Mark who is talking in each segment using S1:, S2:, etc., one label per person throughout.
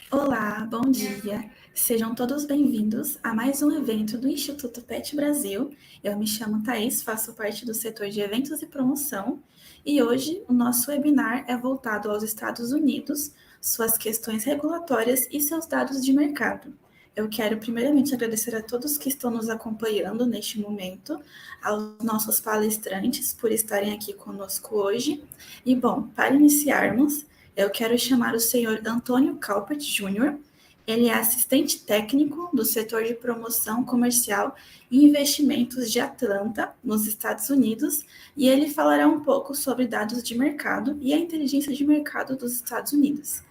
S1: Olá, bom dia. Sejam todos bem-vindos a mais um evento do Instituto PET Brasil. Eu me chamo Thaís, faço parte do setor de eventos e promoção, e hoje o nosso webinar é voltado aos Estados Unidos, suas questões regulatórias e seus dados de mercado. Eu quero primeiramente agradecer a todos que estão nos acompanhando neste momento, aos nossos palestrantes por estarem aqui conosco hoje. E bom, para iniciarmos, eu quero chamar o senhor Antônio Calpert Júnior. Ele é assistente técnico do setor de promoção comercial e investimentos de Atlanta, nos Estados Unidos, e ele falará um pouco sobre dados de mercado e a inteligência de mercado dos Estados Unidos.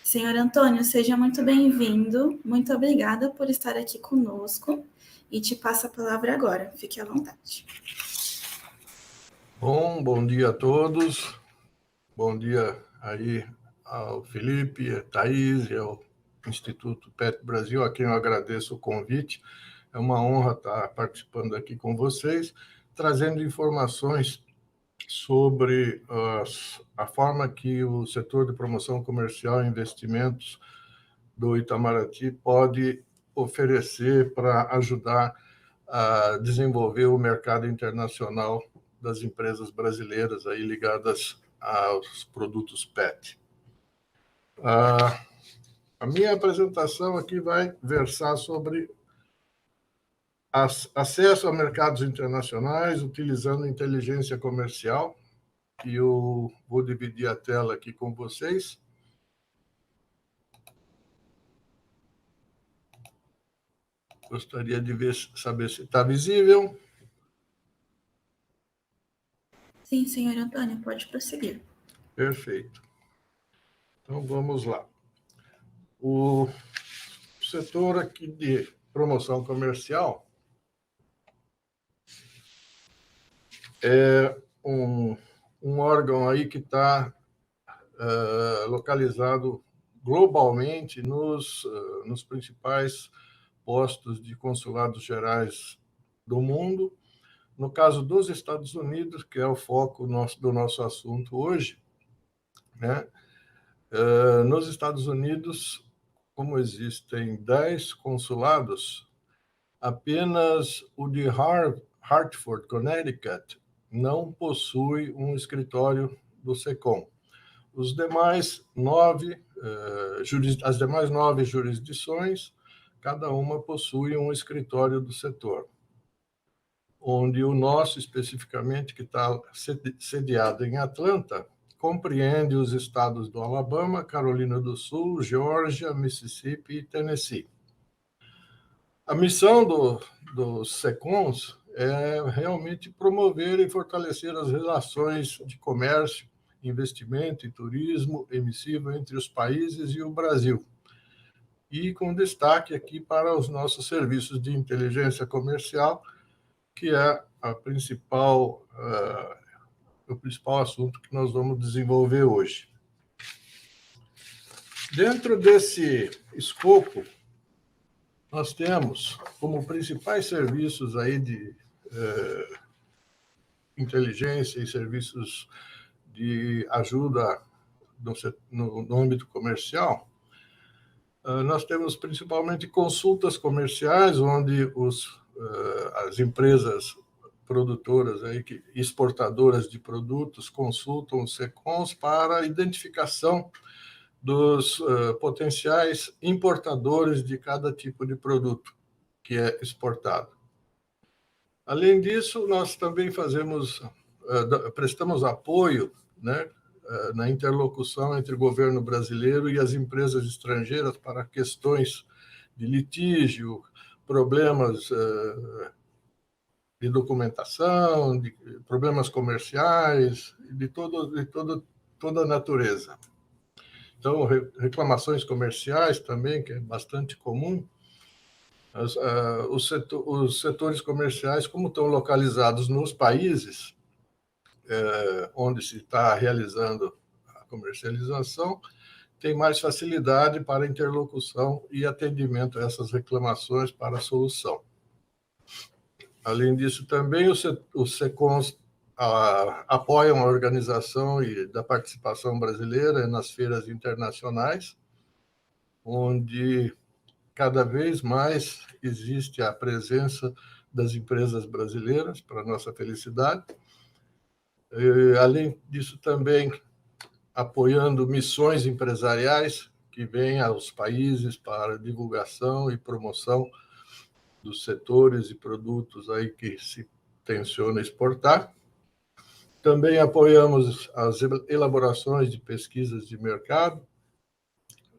S1: Senhor Antônio, seja muito bem-vindo. Muito obrigada por estar aqui conosco e te passo a palavra agora. Fique à vontade.
S2: Bom dia a todos. Bom dia aí ao Felipe, a Thaís e ao Instituto PET Brasil, a quem eu agradeço o convite. É uma honra estar participando aqui com vocês, trazendo informações sobre a forma que o setor de promoção comercial e investimentos do Itamaraty pode oferecer para ajudar a desenvolver o mercado internacional das empresas brasileiras aí ligadas aos produtos PET. A minha apresentação aqui vai versar sobre acesso a mercados internacionais utilizando inteligência comercial, e eu vou dividir a tela aqui com vocês. Gostaria de saber se está visível.
S1: Sim, senhor Antônio, pode prosseguir.
S2: Perfeito. Então, vamos lá. O setor aqui de promoção comercial é um órgão aí que está localizado globalmente nos principais postos de consulados gerais do mundo. No caso dos Estados Unidos, que é o foco do nosso assunto hoje, né? Nos Estados Unidos, como existem 10 consulados, apenas o de Hartford, Connecticut, não possui um escritório do SECOM. As demais 9 jurisdições, cada uma possui um escritório do setor, onde o nosso, especificamente, que está sediado em Atlanta, compreende os estados do Alabama, Carolina do Sul, Geórgia, Mississippi e Tennessee. A missão dos SECOMs é realmente promover e fortalecer as relações de comércio, investimento e turismo emissivo entre os países e o Brasil. E com destaque aqui para os nossos serviços de inteligência comercial, que é o principal assunto que nós vamos desenvolver hoje. Dentro desse escopo, nós temos como principais serviços aí de inteligência e serviços de ajuda no âmbito comercial, nós temos principalmente consultas comerciais, onde as empresas produtoras, aí, exportadoras de produtos, consultam os SECOMs para a identificação dos potenciais importadores de cada tipo de produto que é exportado. Além disso, nós também prestamos apoio, né, na interlocução entre o governo brasileiro e as empresas estrangeiras para questões de litígio, problemas de documentação, de problemas comerciais, de toda a natureza. Então, reclamações comerciais também, que é bastante comum. Os setores comerciais, como estão localizados nos países onde se está realizando a comercialização, tem mais facilidade para interlocução e atendimento a essas reclamações para a solução. Além disso, também os SECOMs apoiam a organização da participação brasileira nas feiras internacionais, onde cada vez mais existe a presença das empresas brasileiras, para nossa felicidade. Além disso, também apoiando missões empresariais que vêm aos países para divulgação e promoção dos setores e produtos aí que se tenciona exportar. Também apoiamos as elaborações de pesquisas de mercado,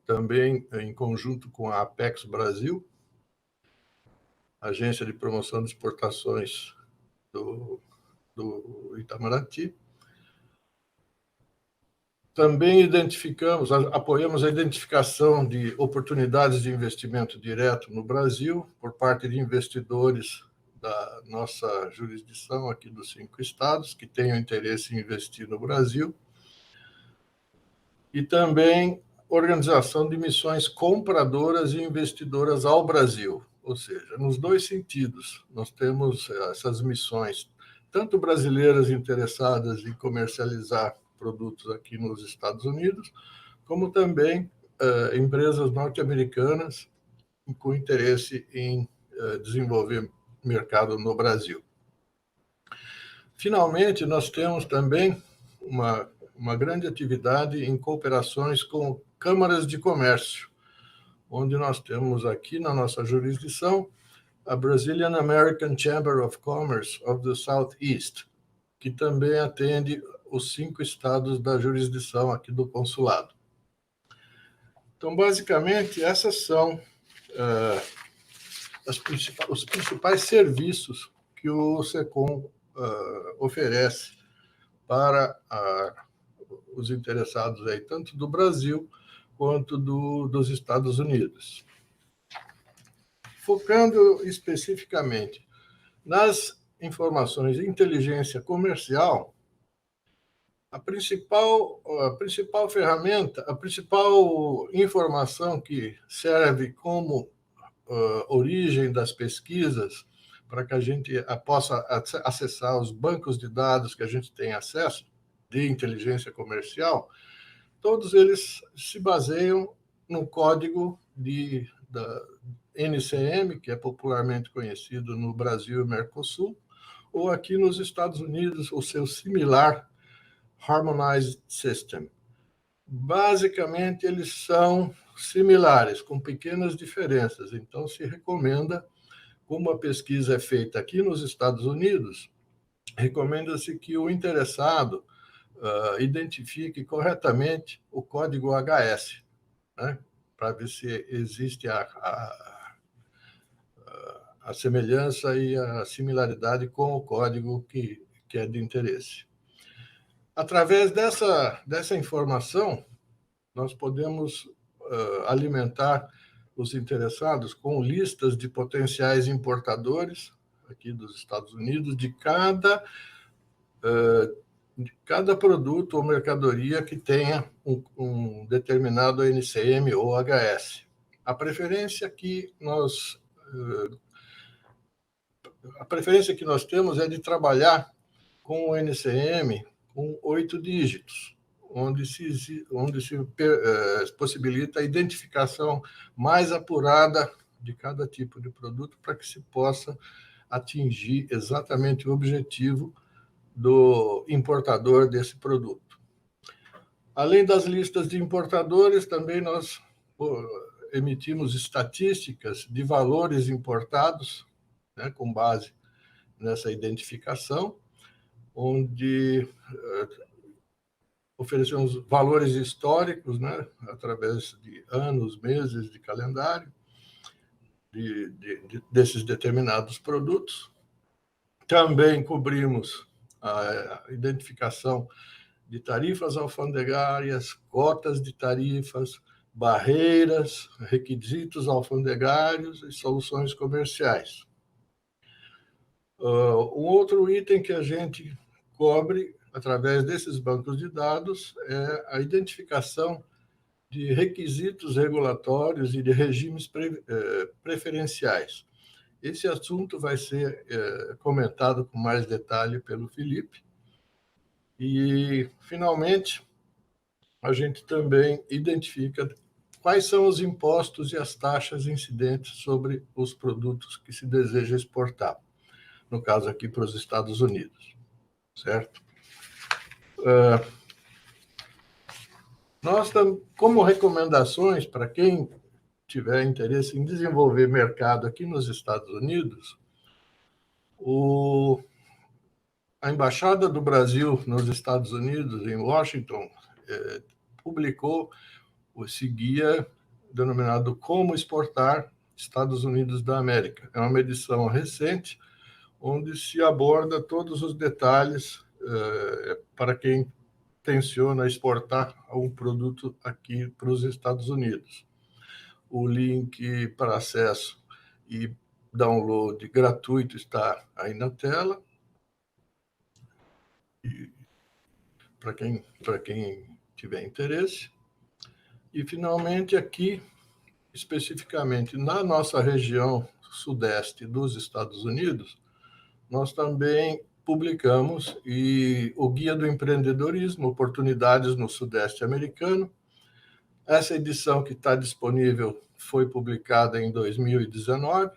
S2: também em conjunto com a Apex Brasil, Agência de Promoção de Exportações do Itamaraty. Também apoiamos a identificação de oportunidades de investimento direto no Brasil por parte de investidores da nossa jurisdição aqui dos 5 estados que tenham interesse em investir no Brasil. E também organização de missões compradoras e investidoras ao Brasil, ou seja, nos 2 sentidos. Nós temos essas missões, tanto brasileiras interessadas em comercializar produtos aqui nos Estados Unidos, como também empresas norte-americanas com interesse em desenvolver mercado no Brasil. Finalmente, nós temos também uma grande atividade em cooperações com câmaras de comércio, onde nós temos aqui na nossa jurisdição a Brazilian American Chamber of Commerce of the Southeast, que também atende os 5 estados da jurisdição aqui do consulado. Então, basicamente, essas são os principais serviços que o SECOM oferece para os interessados aí, tanto do Brasil quanto dos Estados Unidos. Focando especificamente nas informações de inteligência comercial, a principal ferramenta, a principal informação que serve como origem das pesquisas para que a gente possa acessar os bancos de dados que a gente tem acesso de inteligência comercial, todos eles se baseiam no código da NCM, que é popularmente conhecido no Brasil e Mercosul, ou aqui nos Estados Unidos, o seu similar Harmonized System. Basicamente, eles são similares, com pequenas diferenças. Então, se recomenda, como a pesquisa é feita aqui nos Estados Unidos, recomenda-se que o interessado identifique corretamente o código HS, né, para ver se existe a semelhança e a similaridade com o código que é de interesse. Através dessa informação, nós podemos alimentar os interessados com listas de potenciais importadores aqui dos Estados Unidos de cada produto ou mercadoria que tenha um determinado NCM ou HS. A preferência que nós temos é de trabalhar com o NCM com 8 dígitos, onde se possibilita a identificação mais apurada de cada tipo de produto para que se possa atingir exatamente o objetivo do importador desse produto. Além das listas de importadores, também nós emitimos estatísticas de valores importados, né, com base nessa identificação, onde oferecemos valores históricos, né, através de anos, meses de calendário desses determinados produtos. Também cobrimos a identificação de tarifas alfandegárias, cotas de tarifas, barreiras, requisitos alfandegários e soluções comerciais. Um outro item que a gente cobre através desses bancos de dados é a identificação de requisitos regulatórios e de regimes preferenciais. Esse assunto vai ser comentado com mais detalhe pelo Felipe. E, finalmente, a gente também identifica quais são os impostos e as taxas incidentes sobre os produtos que se deseja exportar, no caso aqui para os Estados Unidos, certo? Nós, como recomendações para quem tiver interesse em desenvolver mercado aqui nos Estados Unidos, a Embaixada do Brasil nos Estados Unidos, em Washington, publicou esse guia denominado Como Exportar Estados Unidos da América. É uma edição recente, onde se aborda todos os detalhes para quem tenciona exportar algum produto aqui para os Estados Unidos. O link para acesso e download gratuito está aí na tela. Para quem tiver interesse. E, finalmente, aqui, especificamente na nossa região sudeste dos Estados Unidos, nós também publicamos o Guia do Empreendedorismo, Oportunidades no Sudeste Americano. Essa edição que está disponível foi publicada em 2019.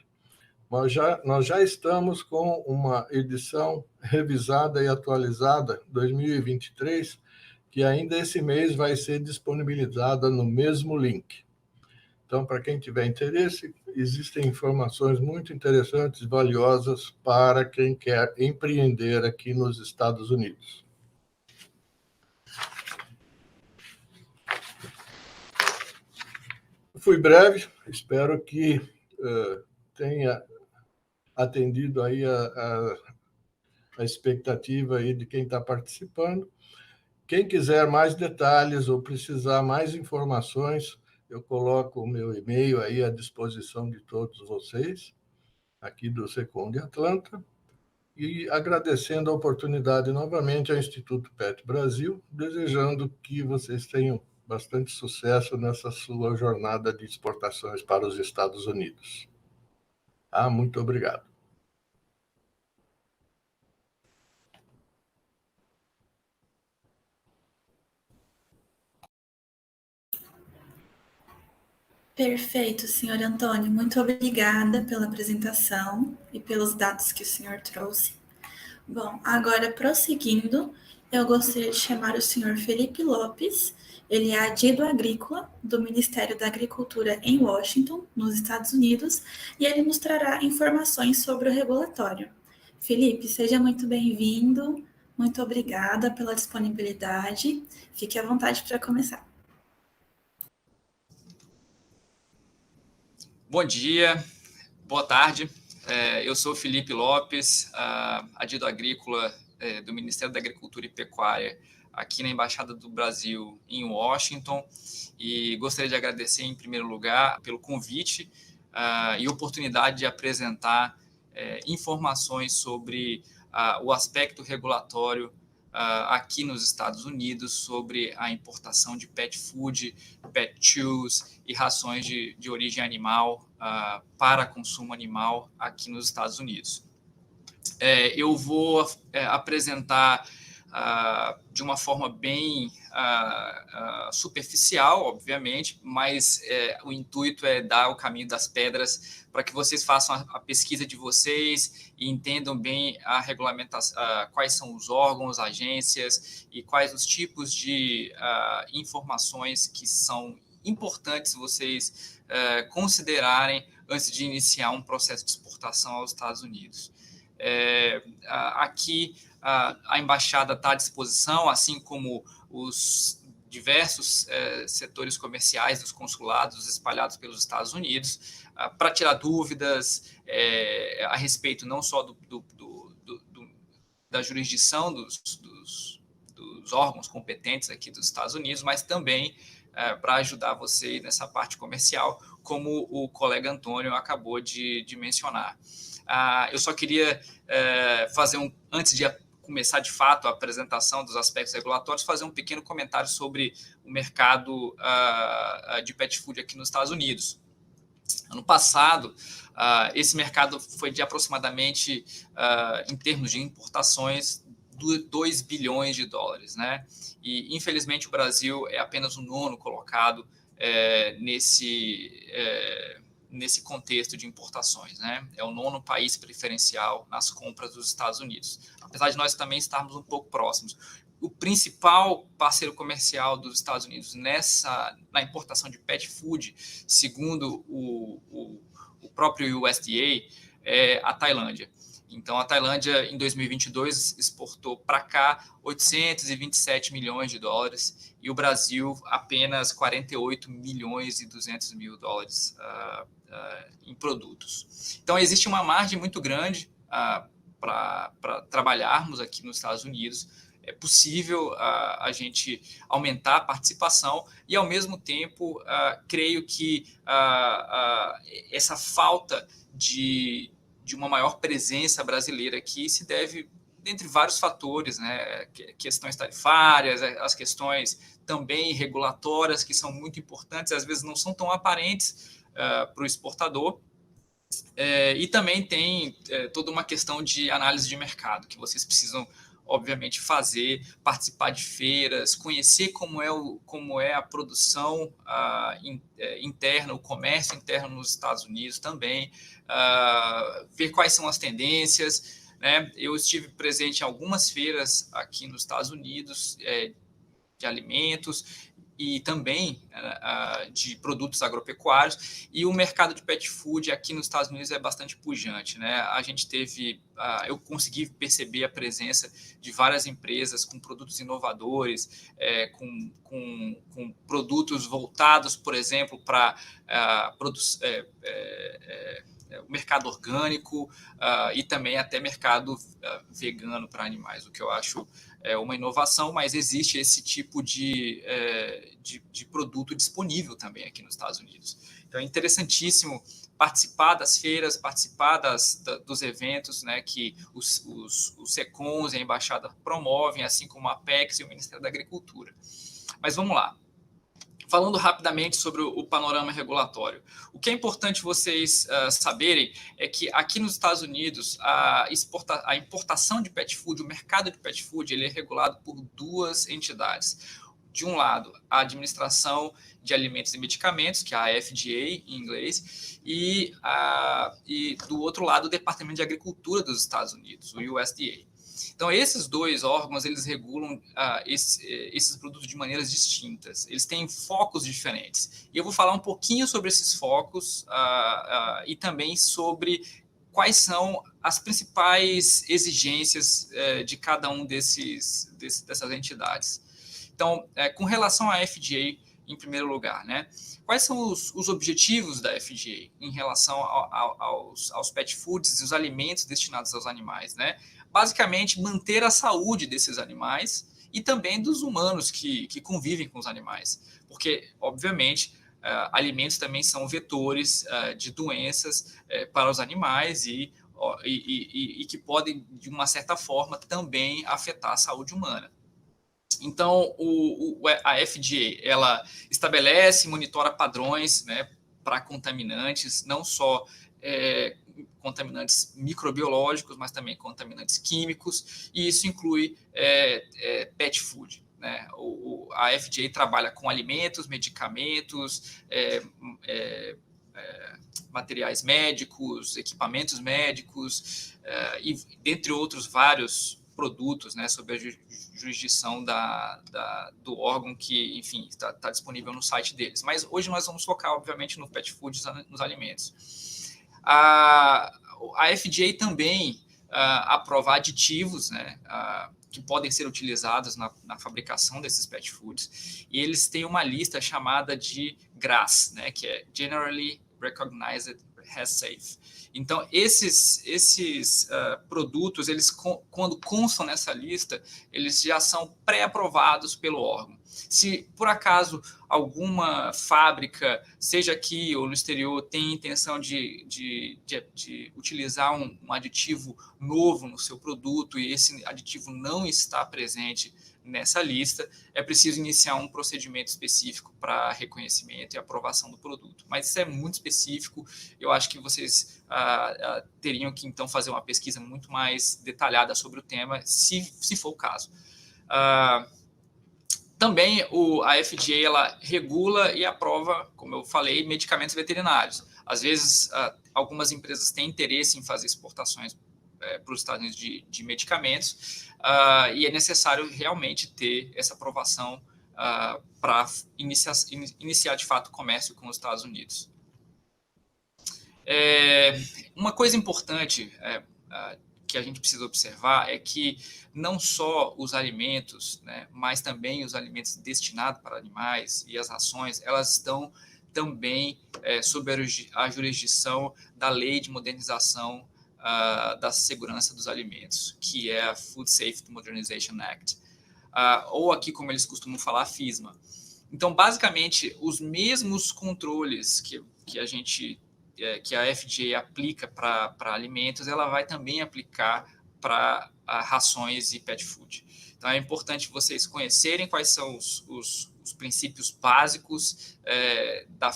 S2: Nós já estamos com uma edição revisada e atualizada, 2023, que ainda esse mês vai ser disponibilizada no mesmo link. Então, para quem tiver interesse, existem informações muito interessantes e valiosas para quem quer empreender aqui nos Estados Unidos. Fui breve, espero que tenha atendido aí a expectativa aí de quem está participando. Quem quiser mais detalhes ou precisar mais informações, eu coloco o meu e-mail aí à disposição de todos vocês, aqui do Second Atlanta, e agradecendo a oportunidade novamente ao Instituto PET Brasil, desejando que vocês tenham bastante sucesso nessa sua jornada de exportações para os Estados Unidos. Muito obrigado.
S1: Perfeito, senhor Antônio. Muito obrigada pela apresentação e pelos dados que o senhor trouxe. Bom, agora prosseguindo, eu gostaria de chamar o senhor Felipe Lopes. Ele é adido agrícola do Ministério da Agricultura em Washington, nos Estados Unidos, e ele nos trará informações sobre o regulatório. Felipe, seja muito bem-vindo. Muito obrigada pela disponibilidade. Fique à vontade para começar.
S3: Bom dia, boa tarde. Eu sou Felipe Lopes, adido agrícola do Ministério da Agricultura e Pecuária aqui na Embaixada do Brasil em Washington, e gostaria de agradecer em primeiro lugar pelo convite e oportunidade de apresentar informações sobre o aspecto regulatório aqui nos Estados Unidos sobre a importação de pet food, pet chews e rações de origem animal para consumo animal aqui nos Estados Unidos. Eu vou apresentar de uma forma bem superficial, obviamente, mas o intuito é dar o caminho das pedras para que vocês façam a pesquisa de vocês e entendam bem a regulamentação, quais são os órgãos, agências e quais os tipos de informações que são importantes vocês considerarem antes de iniciar um processo de exportação aos Estados Unidos. Aqui a embaixada está à disposição, assim como os diversos setores comerciais dos consulados espalhados pelos Estados Unidos, para tirar dúvidas a respeito não só da jurisdição dos órgãos competentes aqui dos Estados Unidos, mas também para ajudar você nessa parte comercial, como o colega Antônio acabou de mencionar. Eu só queria fazer antes de começar de fato a apresentação dos aspectos regulatórios, fazer um pequeno comentário sobre o mercado de pet food aqui nos Estados Unidos. Ano passado, esse mercado foi de aproximadamente, em termos de importações, 2 bilhões de dólares, né? E, infelizmente, o Brasil é apenas o 9º colocado nesse contexto de importações, né? É o 9º país preferencial nas compras dos Estados Unidos, apesar de nós também estarmos um pouco próximos. O principal parceiro comercial dos Estados Unidos na importação de pet food, segundo o próprio USDA, é a Tailândia. Então, a Tailândia, em 2022, exportou para cá 827 milhões de dólares e o Brasil apenas 48 milhões e 200 mil dólares em produtos. Então, existe uma margem muito grande para trabalharmos aqui nos Estados Unidos. É possível a gente aumentar a participação e, ao mesmo tempo, creio que essa falta de uma maior presença brasileira aqui se deve, entre vários fatores, né? Questões tarifárias, as questões também regulatórias, que são muito importantes, às vezes não são tão aparentes para o exportador. E também tem toda uma questão de análise de mercado, que vocês precisam, obviamente, fazer, participar de feiras, conhecer como é a produção interna, o comércio interno nos Estados Unidos também, ver quais são as tendências, né? Eu estive presente em algumas feiras aqui nos Estados Unidos de alimentos e também de produtos agropecuários, e o mercado de pet food aqui nos Estados Unidos é bastante pujante, né? A gente teve, eu consegui perceber a presença de várias empresas com produtos inovadores, com produtos voltados, por exemplo, para o mercado orgânico e também até mercado vegano para animais, o que eu acho uma inovação, mas existe esse tipo de produto disponível também aqui nos Estados Unidos. Então é interessantíssimo participar das feiras, participar dos eventos, né, que os SECONs e a Embaixada promovem, assim como a Apex e o Ministério da Agricultura. Mas vamos lá. Falando rapidamente sobre o panorama regulatório. O que é importante vocês saberem é que aqui nos Estados Unidos a importação de pet food, o mercado de pet food, ele é regulado por duas entidades. De um lado, a Administração de Alimentos e Medicamentos, que é a FDA em inglês, e do outro lado, o Departamento de Agricultura dos Estados Unidos, o USDA. Então, esses dois órgãos, eles regulam esses produtos de maneiras distintas. Eles têm focos diferentes. E eu vou falar um pouquinho sobre esses focos e também sobre quais são as principais exigências de cada um dessas entidades. Então, com relação à FDA, em primeiro lugar, né? Quais são os objetivos da FDA em relação aos pet foods e os alimentos destinados aos animais, né? Basicamente, manter a saúde desses animais e também dos humanos que convivem com os animais. Porque, obviamente, alimentos também são vetores de doenças para os animais e que podem, de uma certa forma, também afetar a saúde humana. Então, a FDA, ela estabelece e monitora padrões, né, para contaminantes, não só contaminantes microbiológicos, mas também contaminantes químicos, e isso inclui pet food, né? A FDA trabalha com alimentos, medicamentos, materiais médicos, equipamentos médicos, e dentre outros vários produtos, né, sob a jurisdição do órgão que, enfim, está disponível no site deles. Mas hoje nós vamos focar, obviamente, no pet food, nos alimentos. A FDA também aprova aditivos, né, que podem ser utilizados na fabricação desses pet foods, e eles têm uma lista chamada de GRAS, né, que é Generally Recognized as Safe. Então, esses produtos, eles, quando constam nessa lista, eles já são pré-aprovados pelo órgão. Se, por acaso, alguma fábrica, seja aqui ou no exterior, tem intenção de utilizar um aditivo novo no seu produto e esse aditivo não está presente nessa lista, é preciso iniciar um procedimento específico para reconhecimento e aprovação do produto. Mas isso é muito específico, eu acho que vocês teriam que, então, fazer uma pesquisa muito mais detalhada sobre o tema, se for o caso. Também a FDA ela regula e aprova, como eu falei, medicamentos veterinários. Às vezes, algumas empresas têm interesse em fazer exportações para os Estados Unidos de medicamentos, e é necessário realmente ter essa aprovação para iniciar de fato o comércio com os Estados Unidos. Uma coisa importante que a gente precisa observar é que não só os alimentos, né, mas também os alimentos destinados para animais e as rações, elas estão também sob a jurisdição da Lei de Modernização da Segurança dos Alimentos, que é a Food Safety Modernization Act, ou aqui, como eles costumam falar, a FSMA. Então, basicamente, os mesmos controles que a FDA aplica para alimentos, ela vai também aplicar para rações e pet food. Então, é importante vocês conhecerem quais são os princípios básicos da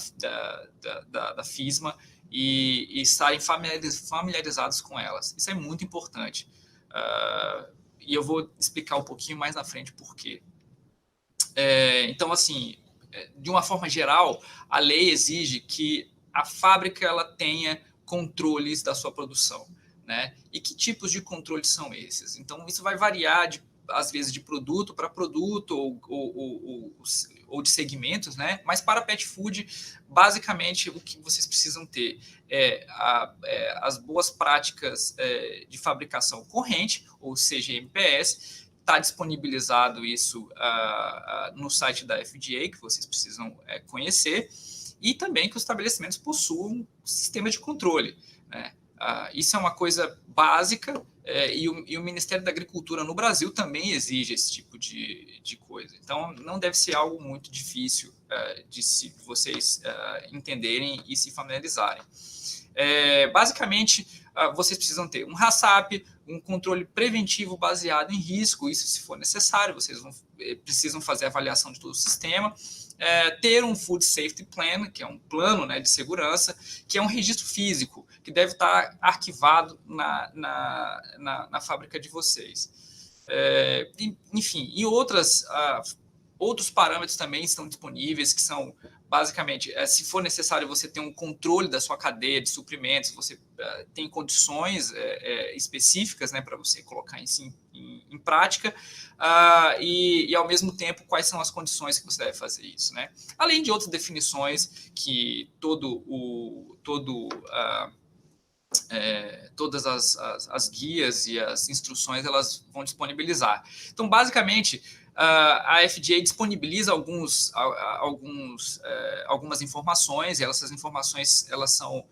S3: FSMA e estarem familiarizados com elas. Isso é muito importante. E eu vou explicar um pouquinho mais na frente por quê. Então, assim, de uma forma geral, a lei exige que a fábrica ela tenha controles da sua produção, né? E que tipos de controles são esses? Então, isso vai variar, às vezes, de produto para produto ou de segmentos, né? Mas para pet food, basicamente, o que vocês precisam ter as boas práticas de fabricação corrente, ou CGMPS. Está disponibilizado isso no site da FDA, que vocês precisam conhecer, e também que os estabelecimentos possuam um sistema de controle, né? Isso é uma coisa básica, e o Ministério da Agricultura no Brasil também exige esse tipo de coisa. Então, não deve ser algo muito difícil de vocês entenderem e se familiarizarem. Basicamente, vocês precisam ter um HACCP, um controle preventivo baseado em risco, isso se for necessário, vocês precisam fazer a avaliação de todo o sistema, ter um Food Safety Plan, que é um plano, né, de segurança, que é um registro físico, que deve estar arquivado na fábrica de vocês. Enfim, e outros parâmetros também estão disponíveis, que são, basicamente, se for necessário você ter um controle da sua cadeia de suprimentos, você tem condições específicas, né, para você colocar em prática, e, ao mesmo tempo, quais são as condições que você deve fazer isso, né? Além de outras definições que todas as guias e as instruções elas vão disponibilizar. Então, basicamente, a FDA disponibiliza algumas informações, e essas informações elas são,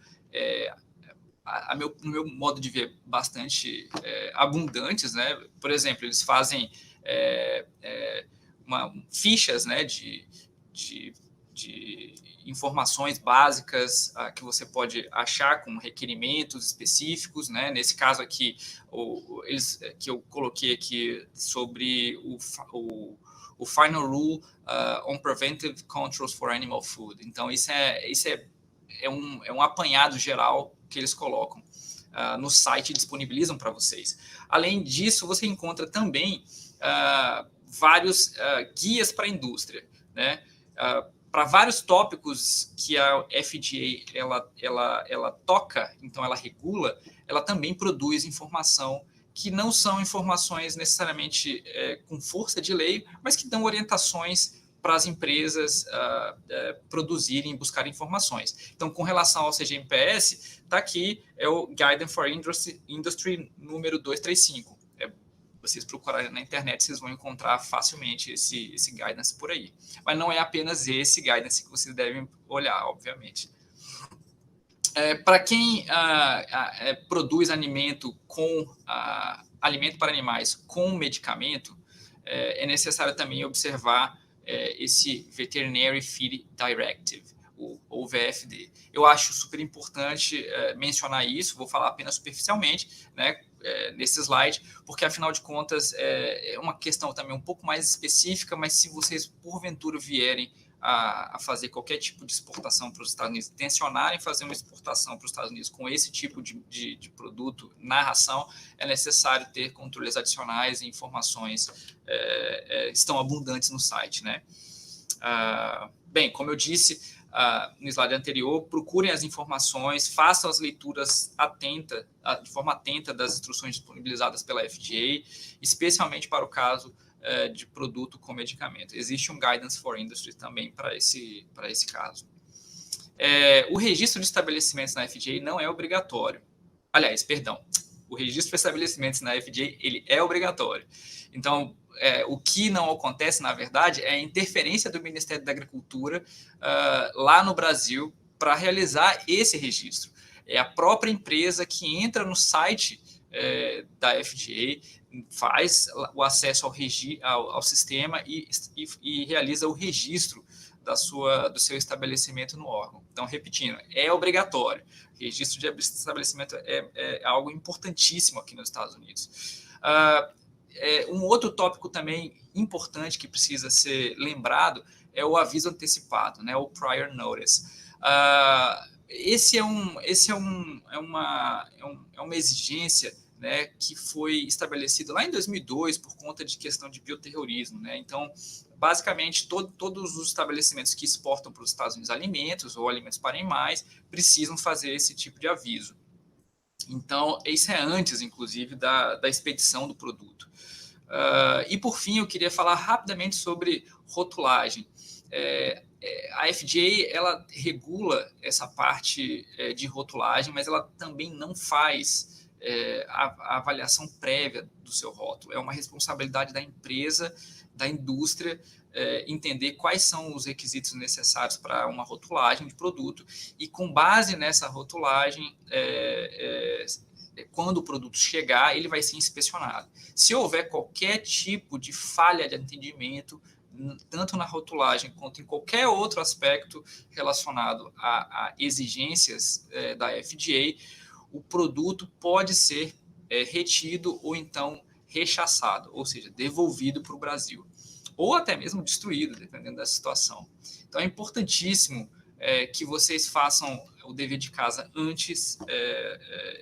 S3: no meu modo de ver, bastante abundantes, né? Por exemplo, eles fazem fichas, né, de informações básicas que você pode achar com requerimentos específicos, né? Nesse caso aqui, que eu coloquei aqui sobre o Final Rule on Preventive Controls for Animal Food. Então, isso é um apanhado geral que eles colocam no site e disponibilizam para vocês. Além disso, você encontra também vários guias para a indústria, né? Para vários tópicos que a FDA ela toca, então ela regula, ela também produz informação que não são informações necessariamente com força de lei, mas que dão orientações para as empresas produzirem e buscarem informações. Então, com relação ao CGMPS, está aqui, é o Guidance for Industry número 235. Vocês procurarem na internet, vocês vão encontrar facilmente esse guidance por aí. Mas não é apenas esse guidance que vocês devem olhar, obviamente. Para quem produz alimento para animais com medicamento, é necessário também observar esse Veterinary Feed Directive, ou VFD. Eu acho super importante mencionar isso, vou falar apenas superficialmente, né, nesse slide, porque, afinal de contas, é uma questão também um pouco mais específica, mas se vocês, porventura, vierem a fazer qualquer tipo de exportação para os Estados Unidos, tensionarem fazer uma exportação para os Estados Unidos com esse tipo de produto na ração, é necessário ter controles adicionais e informações estão abundantes no site, né? Bem, como eu disse no slide anterior, procurem as informações, façam as leituras de forma atenta das instruções disponibilizadas pela FDA, especialmente para o caso de produto com medicamento. Existe um Guidance for Industry também para esse caso. O registro de estabelecimentos na FDA não é obrigatório. Aliás, perdão, o registro de estabelecimentos na FDA ele é obrigatório. Então, o que não acontece, na verdade, é a interferência do Ministério da Agricultura lá no Brasil para realizar esse registro. É a própria empresa que entra no site da FDA, faz o acesso ao sistema e realiza o registro do seu estabelecimento no órgão. Então, repetindo, é obrigatório. O registro de estabelecimento é algo importantíssimo aqui nos Estados Unidos. Um outro tópico também importante que precisa ser lembrado é o aviso antecipado, né, o prior notice. Esse é uma exigência, né, que foi estabelecido lá em 2002 por conta de questão de bioterrorismo, né? Então, basicamente, todos os estabelecimentos que exportam para os Estados Unidos alimentos ou alimentos para animais precisam fazer esse tipo de aviso. Então, isso é antes, inclusive, da expedição do produto. E, por fim, eu queria falar rapidamente sobre rotulagem. A FDA ela regula essa parte de rotulagem, mas ela também não faz a avaliação prévia do seu rótulo. É uma responsabilidade da empresa, da indústria, entender quais são os requisitos necessários para uma rotulagem de produto e, com base nessa rotulagem, quando o produto chegar, ele vai ser inspecionado. Se houver qualquer tipo de falha de atendimento, tanto na rotulagem quanto em qualquer outro aspecto relacionado a exigências da FDA, o produto pode ser retido ou então rechaçado, ou seja, devolvido para o Brasil, ou até mesmo destruído, dependendo da situação. Então, é importantíssimo que vocês façam o dever de casa antes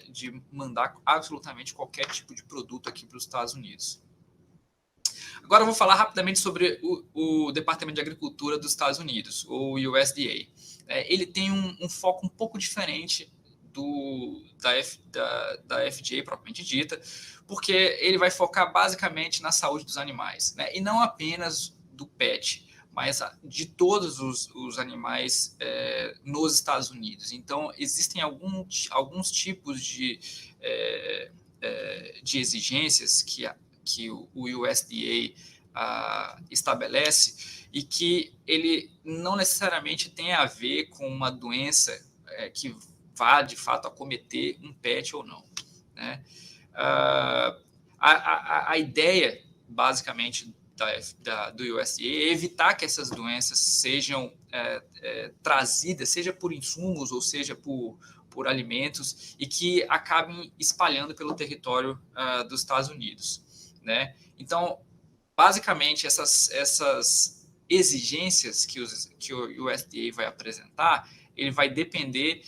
S3: de mandar absolutamente qualquer tipo de produto aqui para os Estados Unidos. Agora eu vou falar rapidamente sobre o Departamento de Agricultura dos Estados Unidos, o USDA. Ele tem um foco um pouco diferente da FDA propriamente dita, porque ele vai focar basicamente na saúde dos animais, né? E não apenas do pet, mas de todos os animais nos Estados Unidos. Então, existem alguns tipos de exigências que o USDA estabelece e que ele não necessariamente tem a ver com uma doença que vá, de fato, acometer um pet ou não, né? A ideia, basicamente, do USDA é evitar que essas doenças sejam trazidas, seja por insumos ou seja por alimentos, e que acabem espalhando pelo território dos Estados Unidos, né? Então, basicamente, essas exigências que o USDA vai apresentar, ele vai depender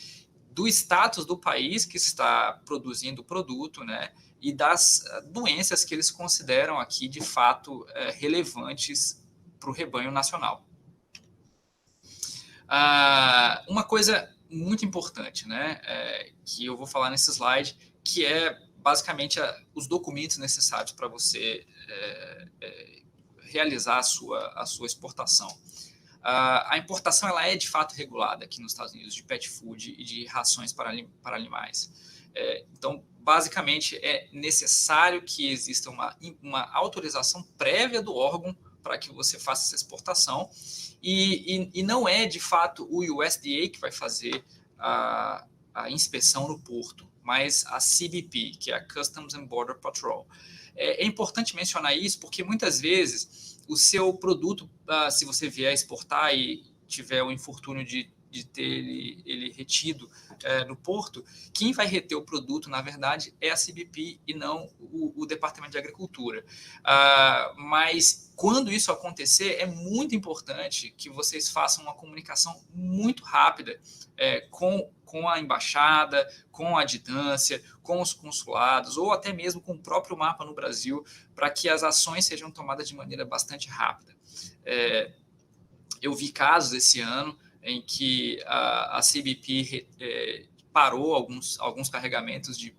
S3: do status do país que está produzindo o produto, né, e das doenças que eles consideram aqui, de fato, relevantes para o rebanho nacional. Uma coisa muito importante, né, que eu vou falar nesse slide, que é basicamente os documentos necessários para você realizar a sua exportação. A importação ela é de fato regulada aqui nos Estados Unidos de pet food e de rações para animais. Então, basicamente, é necessário que exista uma autorização prévia do órgão para que você faça essa exportação, e não é de fato o USDA que vai fazer a inspeção no porto, mas a CBP, que é a Customs and Border Patrol. É importante mencionar isso porque muitas vezes o seu produto, se você vier exportar e tiver o infortúnio de ter ele retido no porto, quem vai reter o produto, na verdade, é a CBP e não o Departamento de Agricultura. Mas quando isso acontecer, é muito importante que vocês façam uma comunicação muito rápida com a embaixada, com a adjudância, com os consulados, ou até mesmo com o próprio mapa no Brasil, para que as ações sejam tomadas de maneira bastante rápida. Eu vi casos esse ano em que a CBP parou alguns carregamentos de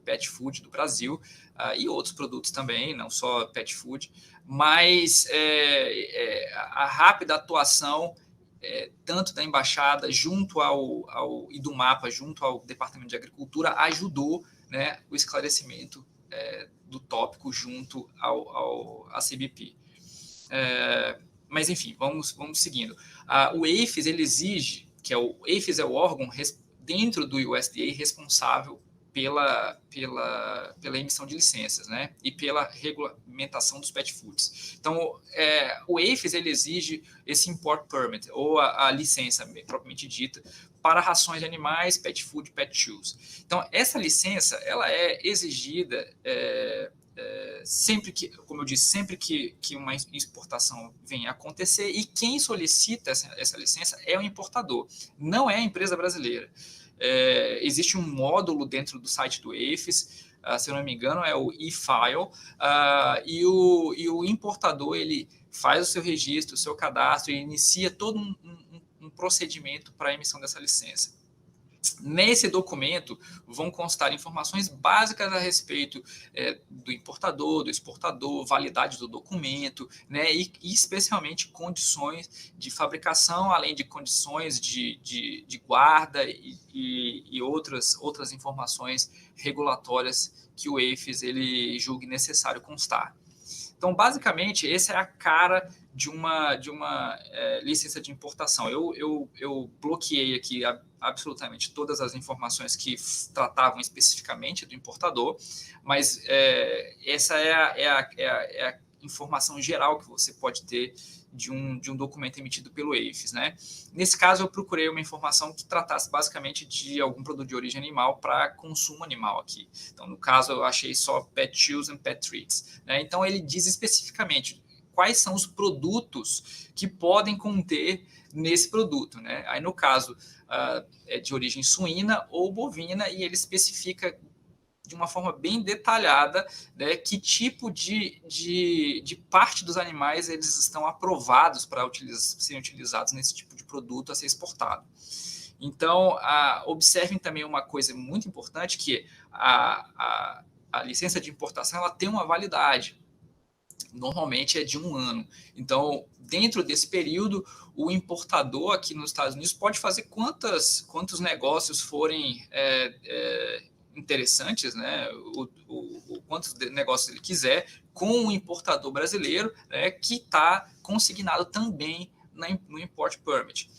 S3: pet food do Brasil e outros produtos também, não só pet food, mas a rápida atuação tanto da embaixada e do mapa junto ao Departamento de Agricultura ajudou, né, o esclarecimento do tópico junto à CBP. Mas, enfim, vamos seguindo. O APHIS, ele exige, o APHIS é o órgão dentro do USDA responsável pela emissão de licenças, né, e pela regulamentação dos pet foods. Então, o APHIS, ele exige esse import permit, ou a licença propriamente dita, para rações de animais, pet food, pet chews. Então, essa licença, ela é exigida sempre que, como eu disse, sempre que uma exportação vem a acontecer, e quem solicita essa licença é o importador, não é a empresa brasileira. Existe um módulo dentro do site do APHIS, se eu não me engano, é o e-file, e o importador ele faz o seu registro, o seu cadastro, e inicia todo um procedimento para a emissão dessa licença. Nesse documento vão constar informações básicas a respeito do importador, do exportador, validade do documento, né, e especialmente condições de fabricação, além de condições de guarda e outras informações regulatórias que o APHIS ele julgue necessário constar. Então, basicamente, essa é a cara de uma licença de importação. Eu bloqueei aqui absolutamente todas as informações que tratavam especificamente do importador, mas essa é a informação geral que você pode ter de um documento emitido pelo APHIS, né? Nesse caso, eu procurei uma informação que tratasse basicamente de algum produto de origem animal para consumo animal aqui. Então, no caso, eu achei só pet chews and pet treats, né? Então, ele diz especificamente quais são os produtos que podem conter nesse produto, né? Aí, no caso, é de origem suína ou bovina, e ele especifica de uma forma bem detalhada, né, que tipo de parte dos animais eles estão aprovados para serem utilizados nesse tipo de produto a ser exportado. Então, observem também uma coisa muito importante, que a licença de importação ela tem uma validade. Normalmente é de 1 ano. Então, dentro desse período, o importador aqui nos Estados Unidos pode fazer quantos negócios forem interessantes, né? Quantos negócios ele quiser com um importador brasileiro, né, que está consignado também no Import Permit.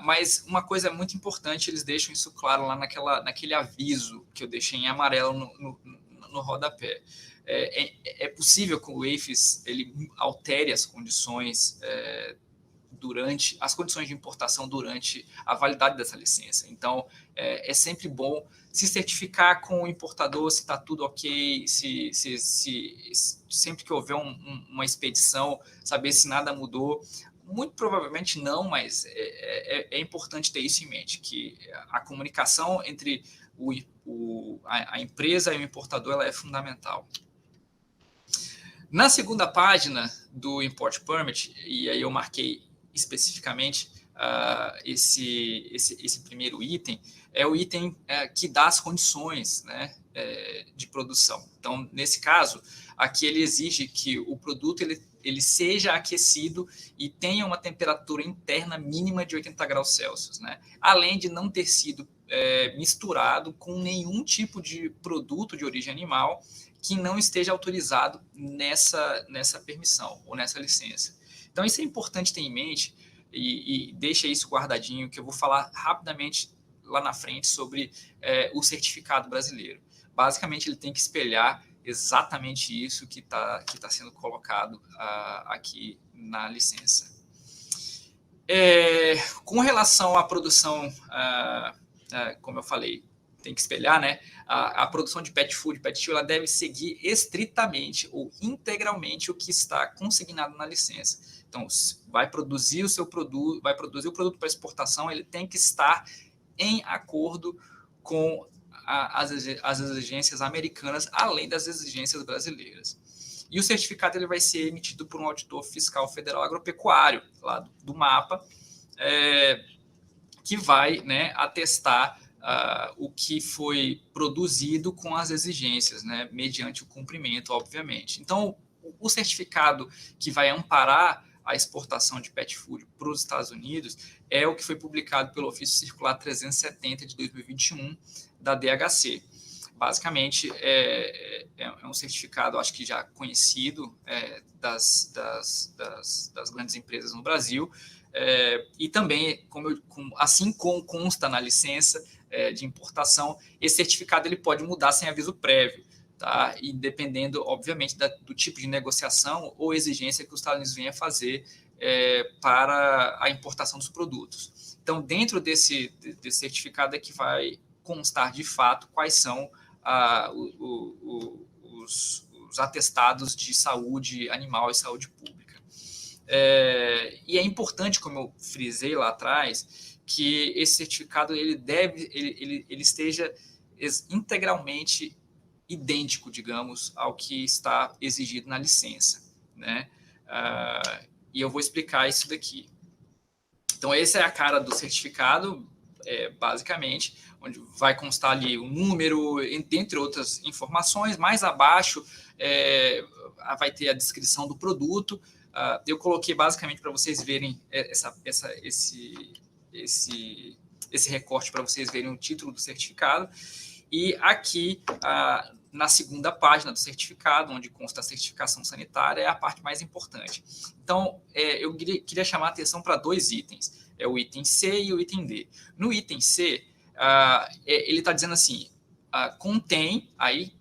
S3: Mas uma coisa muito importante, eles deixam isso claro lá naquele aviso que eu deixei em amarelo no rodapé. É possível que o APHIS ele altere as condições as condições de importação durante a validade dessa licença. Então, é sempre bom se certificar com o importador se está tudo ok, se sempre que houver uma expedição, saber se nada mudou. Muito provavelmente não, mas é importante ter isso em mente, que a comunicação entre a empresa e o importador ela é fundamental. Na segunda página do Import Permit, e aí eu marquei especificamente esse primeiro item, é o item que dá as condições, né, de produção. Então, nesse caso, aqui ele exige que o produto ele seja aquecido e tenha uma temperatura interna mínima de 80 graus Celsius, né? Além de não ter sido misturado com nenhum tipo de produto de origem animal que não esteja autorizado nessa permissão ou nessa licença. Então, isso é importante ter em mente e deixa isso guardadinho, que eu vou falar rapidamente lá na frente sobre o certificado brasileiro. Basicamente, ele tem que espelhar exatamente isso que tá sendo colocado aqui na licença. Com relação à produção, como eu falei, tem que espelhar, né? A produção de pet food, pet show, ela deve seguir estritamente ou integralmente o que está consignado na licença. Então, vai produzir o seu produto, vai produzir o produto para exportação, ele tem que estar em acordo com as exigências americanas, além das exigências brasileiras. E o certificado ele vai ser emitido por um auditor fiscal federal agropecuário, lá do MAPA, que vai, né, atestar o que foi produzido com as exigências, né, mediante o cumprimento, obviamente. Então, o certificado que vai amparar a exportação de pet food para os Estados Unidos é o que foi publicado pelo Ofício Circular 370 de 2021 da DHC. Basicamente, é um certificado, acho que já conhecido das grandes empresas no Brasil, e também, assim como consta na licença de importação, esse certificado ele pode mudar sem aviso prévio, tá? E dependendo, obviamente, do tipo de negociação ou exigência que os Estados Unidos venham a fazer para a importação dos produtos. Então, dentro desse certificado é que vai constar de fato quais são os atestados de saúde animal e saúde pública. E é importante, como eu frisei lá atrás, que esse certificado ele esteja integralmente idêntico, digamos, ao que está exigido na licença, né? E eu vou explicar isso daqui. Então, essa é a cara do certificado, basicamente, onde vai constar ali o número, entre outras informações. Mais abaixo vai ter a descrição do produto. Eu coloquei basicamente para vocês verem esse recorte, para vocês verem o título do certificado. E aqui, na segunda página do certificado, onde consta a certificação sanitária, é a parte mais importante. Então, eu queria chamar a atenção para dois itens. É o item C e o item D. No item C, ele está dizendo assim, contém aí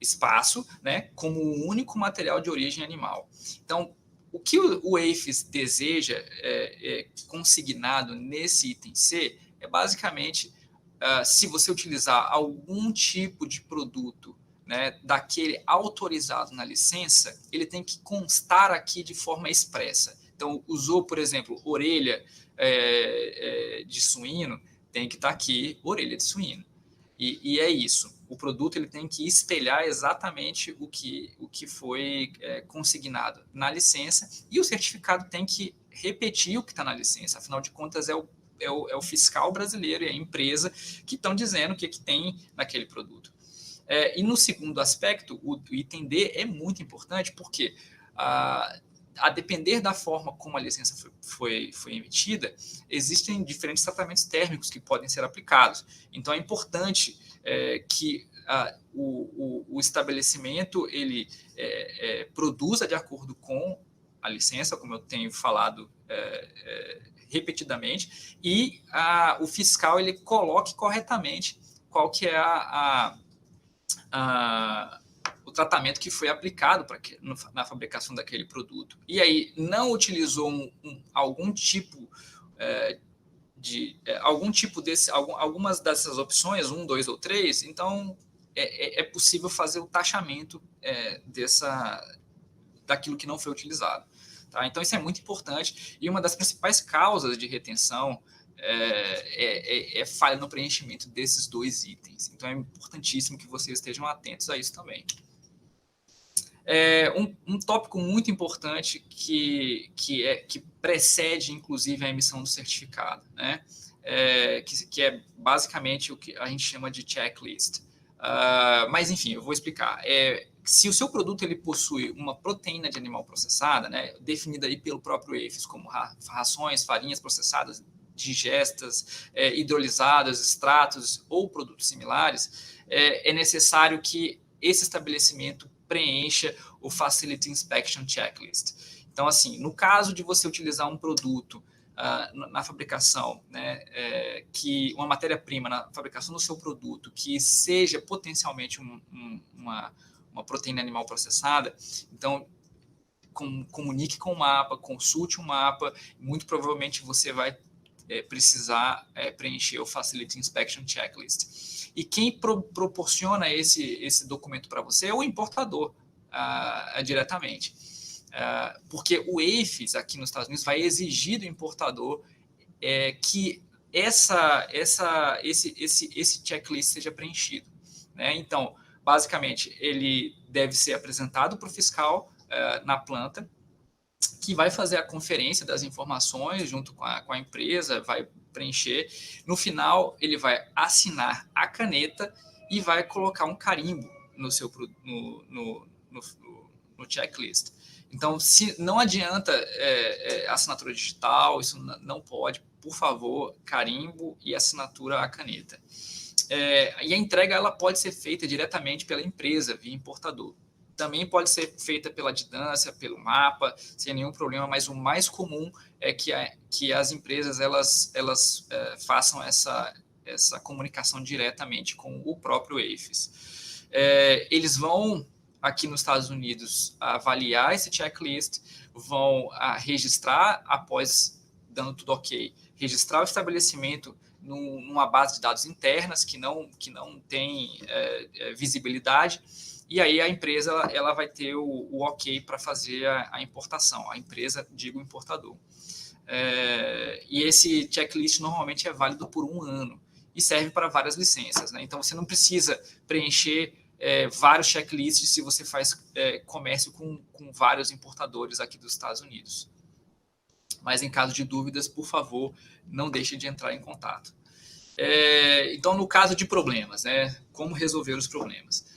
S3: espaço, né, como o único material de origem animal. Então, o que o APHIS deseja consignado nesse item C é basicamente se você utilizar algum tipo de produto, né, daquele autorizado na licença, ele tem que constar aqui de forma expressa. Então, usou, por exemplo, orelha de suíno, tem que estar aqui orelha de suíno. E é isso. O produto ele tem que espelhar exatamente o que foi consignado na licença, e o certificado tem que repetir o que está na licença. Afinal de contas, é o fiscal brasileiro e a empresa que estão dizendo o que tem naquele produto. E no segundo aspecto, o item D é muito importante, porque a depender da forma como a licença foi emitida, existem diferentes tratamentos térmicos que podem ser aplicados. Então, é importante que o estabelecimento ele produza de acordo com a licença, como eu tenho falado repetidamente, e o fiscal ele coloque corretamente qual que é o tratamento que foi aplicado na fabricação daquele produto. E aí não utilizou algum tipo algumas dessas opções, 1, 2 ou 3, então é possível fazer o taxamento daquilo que não foi utilizado. Tá? Então, isso é muito importante, e uma das principais causas de retenção é falha no preenchimento desses dois itens. Então, é importantíssimo que vocês estejam atentos a isso também. Um tópico muito importante que precede, inclusive, a emissão do certificado, né? Que é basicamente o que a gente chama de checklist. Mas, enfim, eu vou explicar. Se o seu produto ele possui uma proteína de animal processada, né, definida aí pelo próprio APHIS como rações, farinhas processadas, digestas, hidrolisadas, extratos ou produtos similares, é necessário que esse estabelecimento preencha o Facility Inspection Checklist. Então, assim, no caso de você utilizar um produto na fabricação, né, que uma matéria-prima na fabricação do seu produto que seja potencialmente uma proteína animal processada, então comunique com o MAPA, consulte o MAPA, muito provavelmente você vai precisar preencher o Facility Inspection Checklist. E quem proporciona esse documento para você é o importador, diretamente. Porque o APHIS, aqui nos Estados Unidos, vai exigir do importador que esse checklist seja preenchido, né? Então, basicamente, ele deve ser apresentado para o fiscal na planta, que vai fazer a conferência das informações junto com a empresa, vai preencher. No final, ele vai assinar a caneta e vai colocar um carimbo no checklist. Então, se não adianta assinatura digital, isso não pode, por favor, carimbo e assinatura à caneta. E a entrega ela pode ser feita diretamente pela empresa, via importador. Também pode ser feita pela Didância, pelo mapa, sem nenhum problema, mas o mais comum é que as empresas elas façam essa comunicação diretamente com o próprio APHIS. Eles vão, aqui nos Estados Unidos, avaliar esse checklist, vão registrar, após dando tudo ok, registrar o estabelecimento numa base de dados internas que não tem visibilidade, e aí a empresa ela vai ter o ok para fazer a importação. A empresa, digo, o importador. E esse checklist normalmente é válido por 1 ano e serve para várias licenças, né? Então, você não precisa preencher vários checklists se você faz comércio com vários importadores aqui dos Estados Unidos. Mas, em caso de dúvidas, por favor, não deixe de entrar em contato. Então, no caso de problemas, né, como resolver os problemas?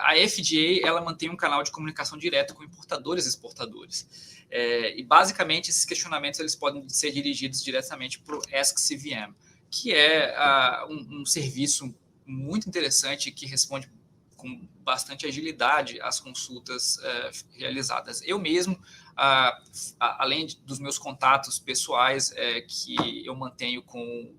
S3: A FDA ela mantém um canal de comunicação direto com importadores e exportadores. E, basicamente, esses questionamentos eles podem ser dirigidos diretamente para o AskCVM, que é um serviço muito interessante que responde com bastante agilidade às consultas realizadas. Eu mesmo, além dos meus contatos pessoais que eu mantenho com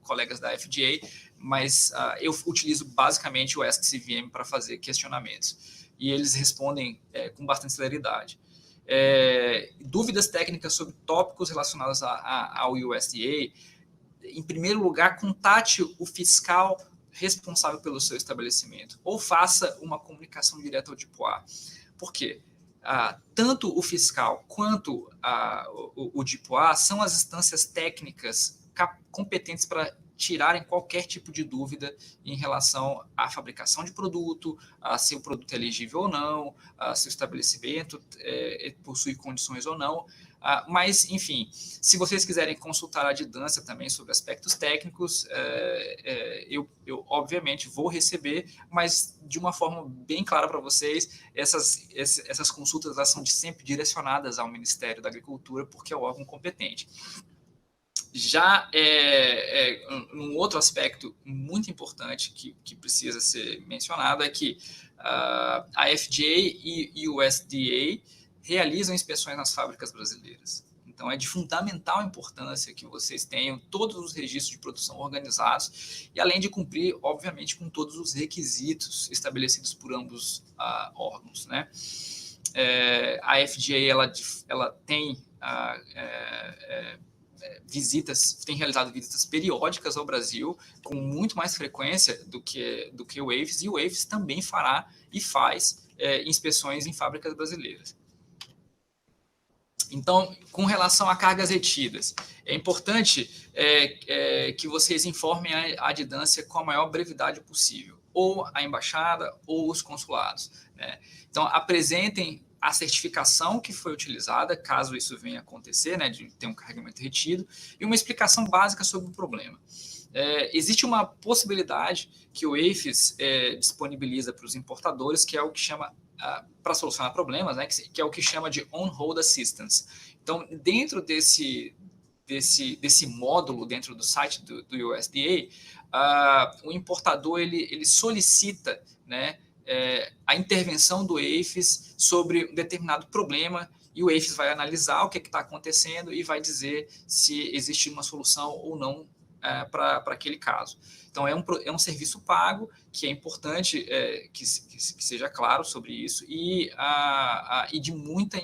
S3: colegas da FDA, mas eu utilizo basicamente o AskCVM para fazer questionamentos. E eles respondem com bastante celeridade. Dúvidas técnicas sobre tópicos relacionados ao USDA, em primeiro lugar, contate o fiscal responsável pelo seu estabelecimento, ou faça uma comunicação direta ao DIPOA. Por quê? Tanto o fiscal quanto o DIPOA são as instâncias técnicas competentes para tirarem qualquer tipo de dúvida em relação à fabricação de produto, se o produto é elegível ou não, se o estabelecimento possui condições ou não. Mas, enfim, se vocês quiserem consultar a Didância também sobre aspectos técnicos, eu obviamente vou receber, mas de uma forma bem clara para vocês, essas consultas elas são sempre direcionadas ao Ministério da Agricultura, porque é o órgão competente. Já um outro aspecto muito importante que precisa ser mencionado é que a FDA e o USDA realizam inspeções nas fábricas brasileiras. Então, é de fundamental importância que vocês tenham todos os registros de produção organizados e, além de cumprir, obviamente, com todos os requisitos estabelecidos por ambos órgãos, né? A FDA ela tem tem realizado visitas periódicas ao Brasil com muito mais frequência do que o APHIS, e o APHIS também fará e faz inspeções em fábricas brasileiras. Então, com relação a cargas retidas, é importante que vocês informem a Didância com a maior brevidade possível, ou a embaixada ou os consulados, né? Então, apresentem a certificação que foi utilizada, caso isso venha a acontecer, né, de ter um carregamento retido, e uma explicação básica sobre o problema. Existe uma possibilidade que o APHIS disponibiliza para os importadores, que é o que chama, para solucionar problemas, né, que é o que chama de on-hold assistance. Então, dentro desse módulo, dentro do site do USDA, o importador ele solicita, né, a intervenção do APHIS sobre um determinado problema, e o APHIS vai analisar o que está acontecendo e vai dizer se existe uma solução ou não para aquele caso. Então, é um serviço pago, que é importante que seja claro sobre isso, e de muita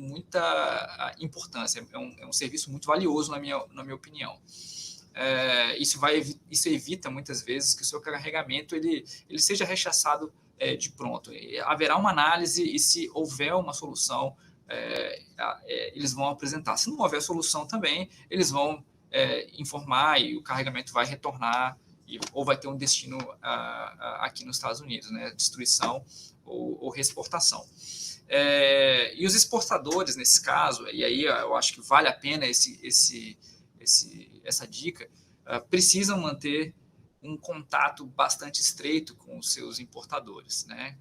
S3: muita importância, é um serviço muito valioso, na minha opinião. Isso evita, muitas vezes, que o seu carregamento ele seja rechaçado de pronto. Haverá uma análise e, se houver uma solução, eles vão apresentar. Se não houver solução também, eles vão informar e o carregamento vai retornar ou vai ter um destino aqui nos Estados Unidos, né? Destruição ou reexportação. E os exportadores, nesse caso, e aí eu acho que vale a pena essa dica, precisam manter um contato bastante estreito com os seus importadores, né?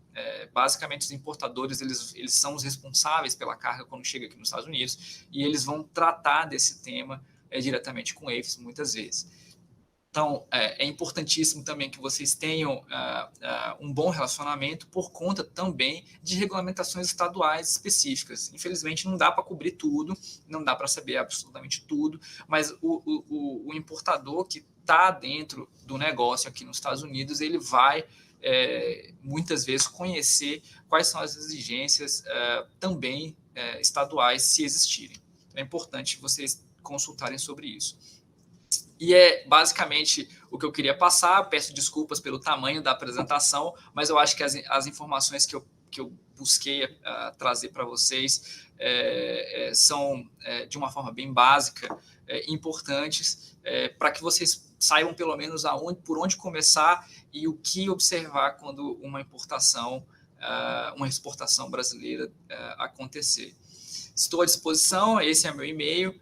S3: Basicamente, os importadores eles são os responsáveis pela carga quando chega aqui nos Estados Unidos, e eles vão tratar desse tema diretamente com eles, muitas vezes. Então, é importantíssimo também que vocês tenham um bom relacionamento por conta também de regulamentações estaduais específicas. Infelizmente, não dá para cobrir tudo, não dá para saber absolutamente tudo, mas o importador que está dentro do negócio aqui nos Estados Unidos, ele vai, muitas vezes, conhecer quais são as exigências também estaduais, se existirem. É importante vocês consultarem sobre isso. E é basicamente o que eu queria passar. Peço desculpas pelo tamanho da apresentação, mas eu acho que as informações que eu busquei trazer para vocês são, de uma forma bem básica, importantes, para que vocês saibam pelo menos por onde começar e o que observar quando uma importação, uma exportação brasileira acontecer. Estou à disposição, esse é meu e-mail.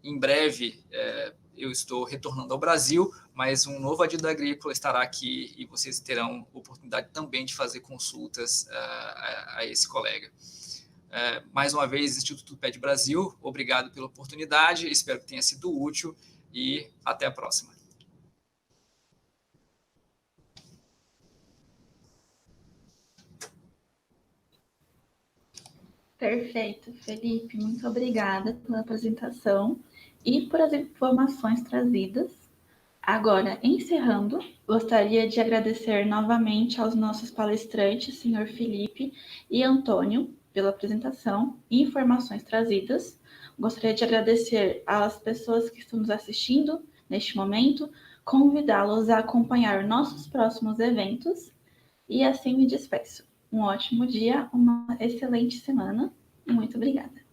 S3: Em breve, eu estou retornando ao Brasil, mas um novo Adido Agrícola estará aqui e vocês terão oportunidade também de fazer consultas a esse colega. Mais uma vez, Instituto PET Brasil, obrigado pela oportunidade, espero que tenha sido útil e até a próxima.
S1: Perfeito, Felipe, muito obrigada pela apresentação e por as informações trazidas. Agora, encerrando, gostaria de agradecer novamente aos nossos palestrantes, senhor Felipe e Antônio, pela apresentação e informações trazidas. Gostaria de agradecer às pessoas que estão nos assistindo neste momento, convidá-los a acompanhar nossos próximos eventos e assim me despeço. Um ótimo dia, uma excelente semana e muito obrigada.